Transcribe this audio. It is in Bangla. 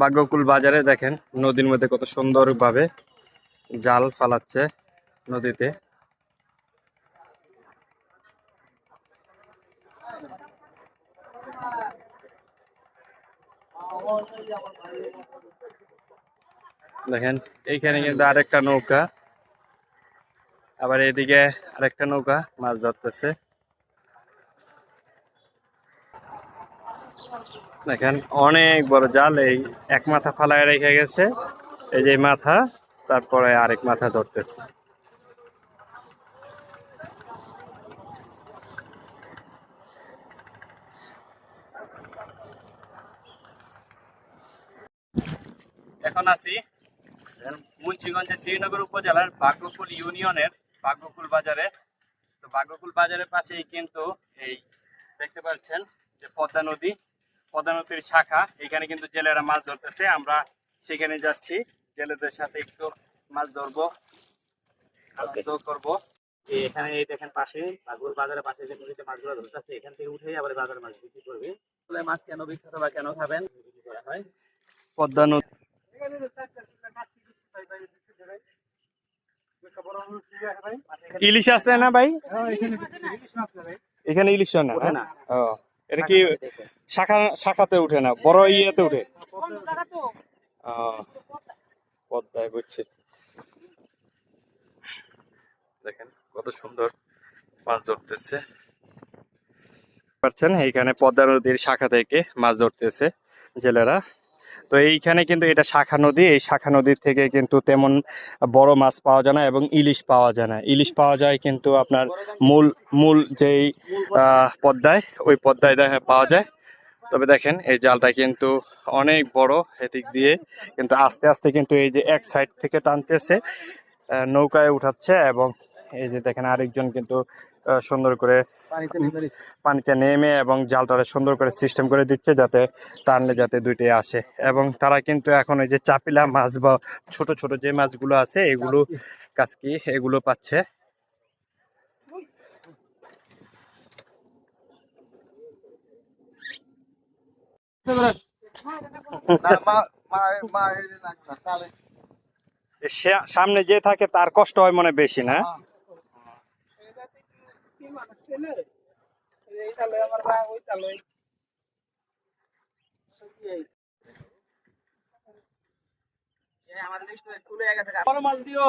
ভাগ্যকুল বাজারে দেখেন নদীর মধ্যে কত সুন্দর ভাবে জাল ফালাচ্ছে নদীতে। দেখেন এইখানে কিন্তু আরেকটা নৌকা, আবার এদিকে আরেকটা নৌকা মাছ ধরতেছে। দেখেন অনেক বড় জাল, এই এক মাথা ফালায় রেখে গেছে, এই যে মাথা, তারপরে আরেক মাথা ধরতেছে। এখন আছি মুন্সিগঞ্জের শ্রীনগর উপজেলার ভাগ্যকুল ইউনিয়নের ভাগ্যকুল বাজারে। তো ভাগ্যকুল বাজারের পাশেই কিন্তু এই দেখতে পাচ্ছেন যে পদ্মা নদী, পদ্মা নদীর শাখা। এখানে কিন্তু জেলেরা মাছ ধরতেছে, আমরা সেখানে যাচ্ছি, জেলেদের সাথে একটু মাছ ধরবো, আনন্দ করবো। এখানে এই দেখেন পাশে ভাগ্যকুল বাজারের পাশে যে নদীতে মাছগুলো ধরতেছে, এখান থেকে উঠেই আবার বাজারে মাছ বিক্রি করবে। মাছ কেন বিখ্যাত বা কেন খাবেন বিক্রি করা হয় পদ্মা নদী। ইলিশ আছে না ভাই? এখানে ইলিশ না? ও, এটা কি শাখাতে উঠে না, বড় ইয়েতে উঠে? পদ্মায়, বুঝছি। দেখেন কত সুন্দর মাছ ধরতেছে পাচ্ছেন, এইখানে পদ্মা নদীর শাখা থেকে মাছ ধরতেছে জেলেরা। তো এইখানে কিন্তু এটা শাখা নদী, এই শাখা নদীর থেকে কিন্তু তেমন বড় মাছ পাওয়া যায় না এবং ইলিশ পাওয়া যায় না। ইলিশ পাওয়া যায় কিন্তু আপনার মূল মূল যেই পদ্মায়, ওই পদ্মায় পাওয়া যায়। তবে দেখেন এই জালটা কিন্তু অনেক বড়, এদিক দিয়ে কিন্তু আস্তে আস্তে কিন্তু এই যে এক সাইড থেকে টানতেছে, নৌকায় উঠাচ্ছে, এবং এই যে দেখেন আরেকজন কিন্তু সুন্দর করে পানিতে নেমে এবং জালটারে সুন্দর করে সিস্টেম করে দিচ্ছে যাতে টানলে যাতে দুইটাই আসে। এবং তারা কিন্তু এখন এই যে চাপিলা মাছ বা ছোট ছোট যে মাছগুলো আছে এগুলো, কাজকি, এগুলো পাচ্ছে। সামনে যে থাকে তার কষ্ট হয় মনে বেশি, না? আমার লিস্ট খুলে গেছে, বড় মাছ দিও।